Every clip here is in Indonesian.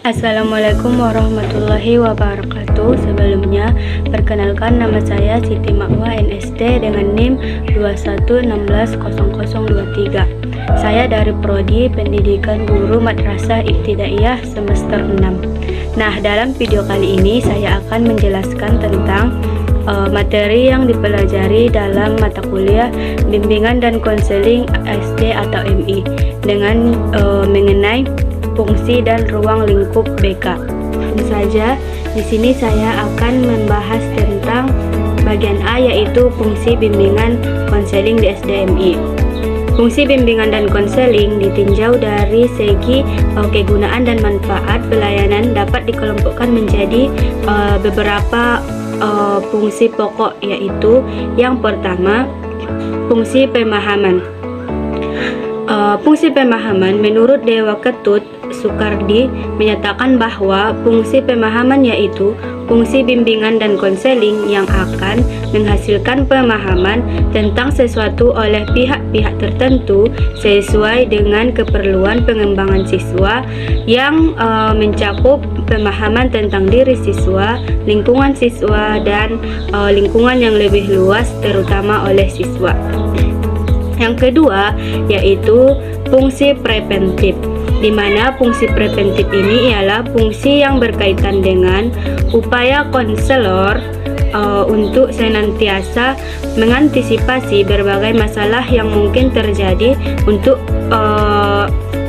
Assalamualaikum warahmatullahi wabarakatuh. Sebelumnya, perkenalkan nama saya Siti Ma'wa NST dengan NIM 21160023. Saya dari Prodi Pendidikan Guru Madrasah Ibtidaiyah semester 6. Nah, dalam video kali ini saya akan menjelaskan tentang materi yang dipelajari dalam mata kuliah Bimbingan dan Konseling SD atau MI dengan mengenai fungsi dan ruang lingkup BK. Tentu saja, di sini saya akan membahas tentang bagian A, yaitu fungsi bimbingan konseling di SDMI. Fungsi bimbingan dan konseling ditinjau dari segi kegunaan dan manfaat pelayanan dapat dikelompokkan menjadi beberapa fungsi pokok, yaitu yang pertama, fungsi pemahaman. Fungsi pemahaman menurut Dewa Ketut Soekardi menyatakan bahwa fungsi pemahaman yaitu fungsi bimbingan dan konseling yang akan menghasilkan pemahaman tentang sesuatu oleh pihak-pihak tertentu sesuai dengan keperluan pengembangan siswa yang mencakup pemahaman tentang diri siswa, lingkungan siswa, dan lingkungan yang lebih luas terutama oleh siswa. Yang kedua yaitu fungsi preventif, di mana fungsi preventif ini ialah fungsi yang berkaitan dengan upaya konselor untuk senantiasa mengantisipasi berbagai masalah yang mungkin terjadi untuk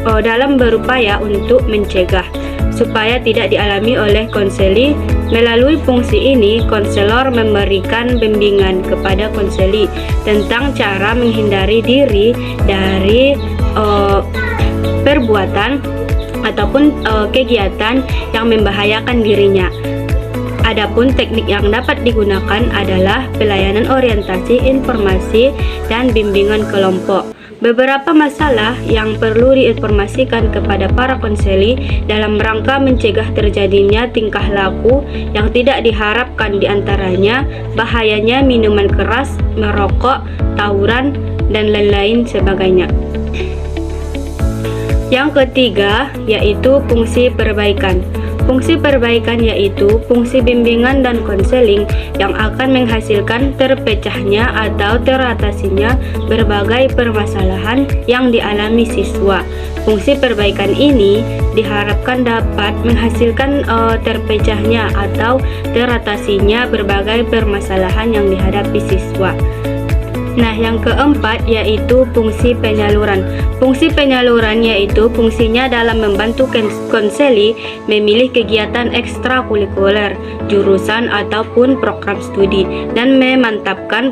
dalam berupaya untuk mencegah supaya tidak dialami oleh konseli. Melalui fungsi ini, konselor memberikan bimbingan kepada konseli tentang cara menghindari diri dari perbuatan ataupun kegiatan yang membahayakan dirinya. Adapun teknik yang dapat digunakan adalah pelayanan orientasi informasi dan bimbingan kelompok. Beberapa masalah yang perlu diinformasikan kepada para konseli dalam rangka mencegah terjadinya tingkah laku yang tidak diharapkan, diantaranya bahayanya minuman keras, merokok, tawuran, dan lain-lain sebagainya. Yang ketiga yaitu fungsi perbaikan. Fungsi perbaikan yaitu fungsi bimbingan dan konseling yang akan menghasilkan terpecahnya atau teratasinya berbagai permasalahan yang dialami siswa. Fungsi perbaikan ini diharapkan dapat menghasilkan terpecahnya atau teratasinya berbagai permasalahan yang dihadapi siswa. Nah, yang keempat yaitu fungsi penyaluran. Fungsi penyaluran yaitu fungsinya dalam membantu konseli memilih kegiatan ekstrakurikuler, jurusan ataupun program studi, dan memantapkan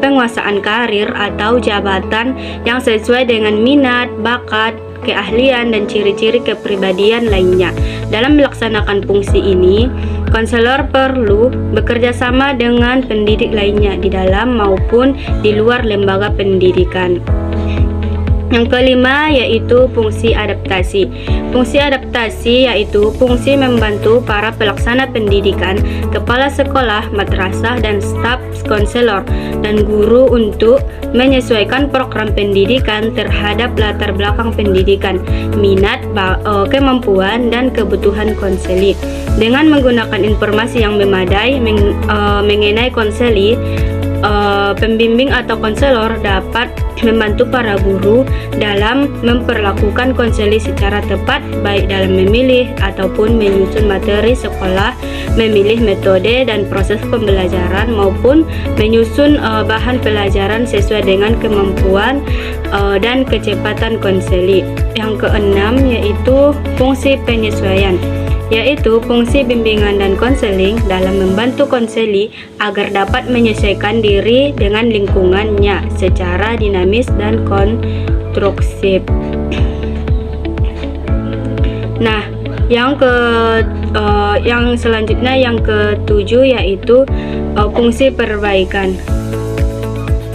penguasaan karir atau jabatan yang sesuai dengan minat, bakat, keahlian, dan ciri-ciri kepribadian lainnya. Dalam melaksanakan fungsi ini, konselor perlu bekerja sama dengan pendidik lainnya di dalam maupun di luar lembaga pendidikan. Yang kelima yaitu fungsi adaptasi. Fungsi adaptasi yaitu fungsi membantu para pelaksana pendidikan, kepala sekolah, madrasah, dan staf konselor dan guru untuk menyesuaikan program pendidikan terhadap latar belakang pendidikan, minat, kemampuan, dan kebutuhan konseli. Dengan menggunakan informasi yang memadai mengenai konseli, pembimbing atau konselor dapat membantu para guru dalam memperlakukan konseli secara tepat, baik dalam memilih ataupun menyusun materi sekolah, memilih metode dan proses pembelajaran, maupun menyusun bahan pelajaran sesuai dengan kemampuan dan kecepatan konseli. Yang keenam yaitu fungsi penyesuaian, yaitu fungsi bimbingan dan konseling dalam membantu konseli agar dapat menyesuaikan diri dengan lingkungannya secara dinamis dan konstruktif. Nah, yang selanjutnya yang ketujuh yaitu fungsi perbaikan.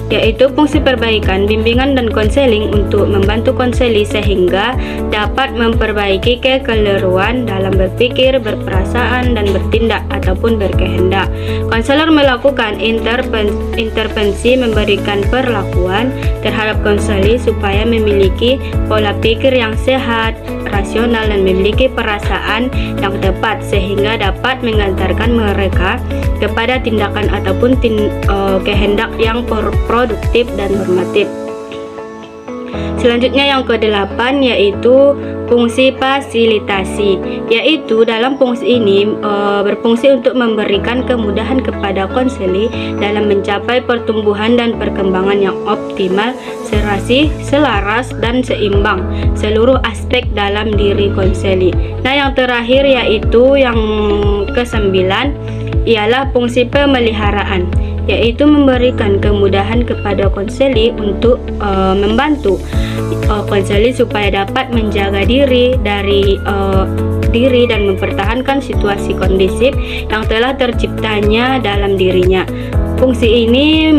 yaitu fungsi perbaikan, bimbingan, dan konseling untuk membantu konseli sehingga dapat memperbaiki kekeliruan dalam berpikir, berperasaan, dan bertindak ataupun berkehendak. Konselor melakukan intervensi memberikan perlakuan terhadap konseli supaya memiliki pola pikir yang sehat, rasional, dan memiliki perasaan yang tepat sehingga dapat mengantarkan mereka kepada tindakan ataupun kehendak yang produktif dan normatif. Selanjutnya yang ke-8 yaitu fungsi fasilitasi, yaitu dalam fungsi ini berfungsi untuk memberikan kemudahan kepada konseli dalam mencapai pertumbuhan dan perkembangan yang optimal, serasi, selaras, dan seimbang seluruh aspek dalam diri konseli. Nah, yang terakhir yaitu yang ke-9 ialah fungsi pemeliharaan, yaitu memberikan kemudahan kepada konseli untuk membantu konseli supaya dapat menjaga diri dan mempertahankan situasi kondisif yang telah terciptanya dalam dirinya. Fungsi ini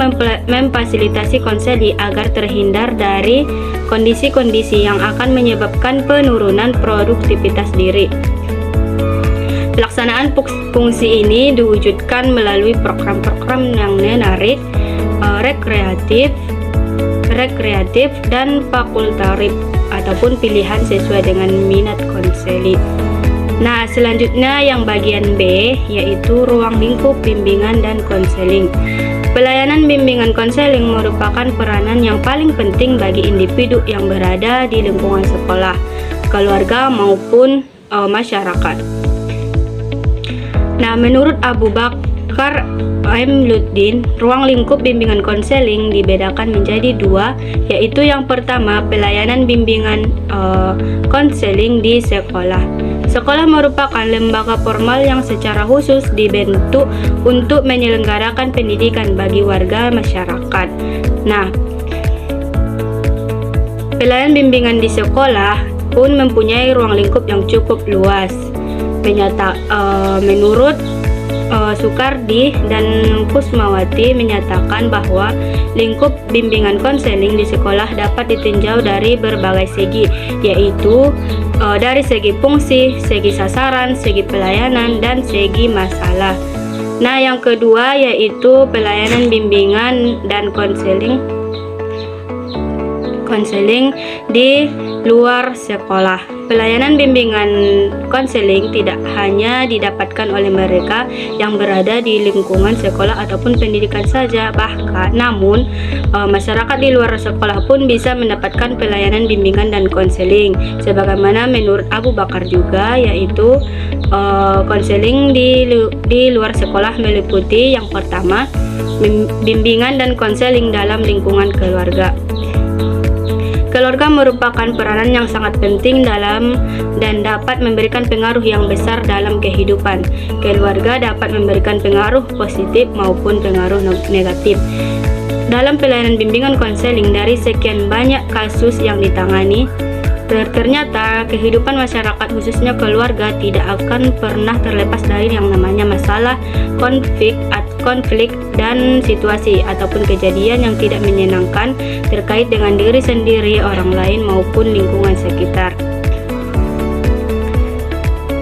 memfasilitasi konseli agar terhindar dari kondisi-kondisi yang akan menyebabkan penurunan produktivitas diri. Pelaksanaan fungsi ini diwujudkan melalui program-program yang menarik, rekreatif, dan fakultatif ataupun pilihan sesuai dengan minat konseli. Nah, selanjutnya yang bagian B yaitu ruang lingkup bimbingan dan konseling. Pelayanan bimbingan konseling merupakan peranan yang paling penting bagi individu yang berada di lingkungan sekolah, keluarga maupun masyarakat. Nah, menurut Abu Bakar M. Luddin, ruang lingkup bimbingan konseling dibedakan menjadi 2, yaitu yang pertama pelayanan bimbingan konseling di sekolah. Sekolah merupakan lembaga formal yang secara khusus dibentuk untuk menyelenggarakan pendidikan bagi warga masyarakat. Nah, pelayanan bimbingan di sekolah pun mempunyai ruang lingkup yang cukup luas. Menurut Sukardi dan Kusmawati menyatakan bahwa lingkup bimbingan konseling di sekolah dapat ditinjau dari berbagai segi, yaitu dari segi fungsi, segi sasaran, segi pelayanan, dan segi masalah. Nah, yang kedua yaitu pelayanan bimbingan dan konseling di luar sekolah. Pelayanan bimbingan konseling tidak hanya didapatkan oleh mereka yang berada di lingkungan sekolah ataupun pendidikan saja, namun masyarakat di luar sekolah pun bisa mendapatkan pelayanan bimbingan dan konseling. Sebagaimana menurut Abu Bakar juga, yaitu konseling di luar sekolah meliputi yang pertama, bimbingan dan konseling dalam lingkungan keluarga. Keluarga merupakan peranan yang sangat penting dalam dan dapat memberikan pengaruh yang besar dalam kehidupan. Keluarga dapat memberikan pengaruh positif maupun pengaruh negatif. Dalam pelayanan bimbingan konseling, dari sekian banyak kasus yang ditangani, ternyata kehidupan masyarakat khususnya keluarga tidak akan pernah terlepas dari yang namanya masalah, konflik dan situasi ataupun kejadian yang tidak menyenangkan terkait dengan diri sendiri, orang lain maupun lingkungan sekitar.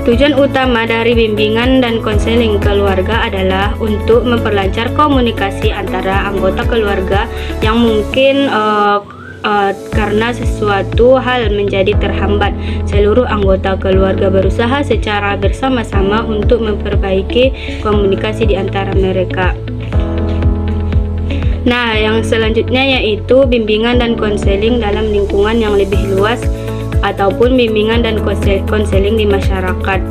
Tujuan utama dari bimbingan dan konseling keluarga adalah untuk memperlancar komunikasi antara anggota keluarga yang mungkin karena sesuatu hal menjadi terhambat. Seluruh anggota keluarga berusaha secara bersama-sama untuk memperbaiki komunikasi di antara mereka. Nah, yang selanjutnya yaitu bimbingan dan konseling dalam lingkungan yang lebih luas ataupun bimbingan dan konseling di masyarakat.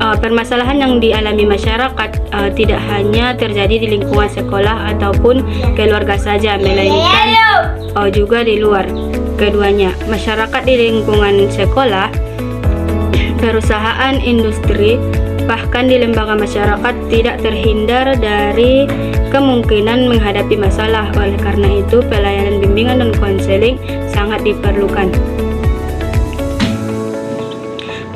Permasalahan yang dialami masyarakat tidak hanya terjadi di lingkungan sekolah ataupun keluarga saja, melainkan juga di luar keduanya. Masyarakat di lingkungan sekolah, perusahaan, industri, bahkan di lembaga masyarakat tidak terhindar dari kemungkinan menghadapi masalah. Oleh karena itu, pelayanan bimbingan dan konseling sangat diperlukan.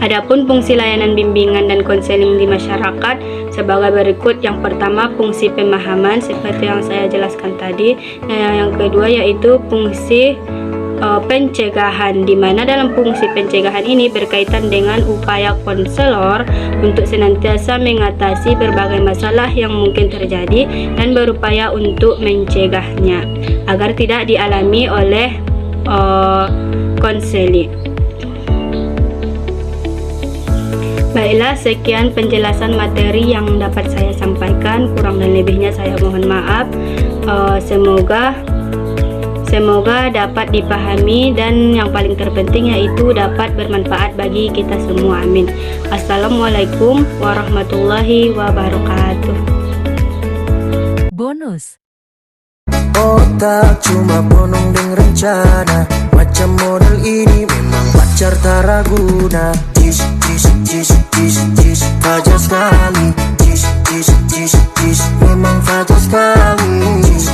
Adapun fungsi layanan bimbingan dan konseling di masyarakat sebagai berikut. Yang pertama, fungsi pemahaman seperti yang saya jelaskan tadi. Yang kedua yaitu fungsi pencegahan, di mana dalam fungsi pencegahan ini berkaitan dengan upaya konselor untuk senantiasa mengatasi berbagai masalah yang mungkin terjadi dan berupaya untuk mencegahnya agar tidak dialami oleh konseling. Baiklah, sekian penjelasan materi yang dapat saya sampaikan. Kurang dan lebihnya saya mohon maaf. Semoga dapat dipahami dan yang paling terpenting yaitu dapat bermanfaat bagi kita semua. Amin. Assalamualaikum warahmatullahi wabarakatuh. Bonus. Otak cuma bonong dan rencana, macam model ini memang pacar tak raguna. Jis, jis, jis, jis, jis, fajar sekali. Jis, jis, jis, jis, memang fajar sekali. Jis,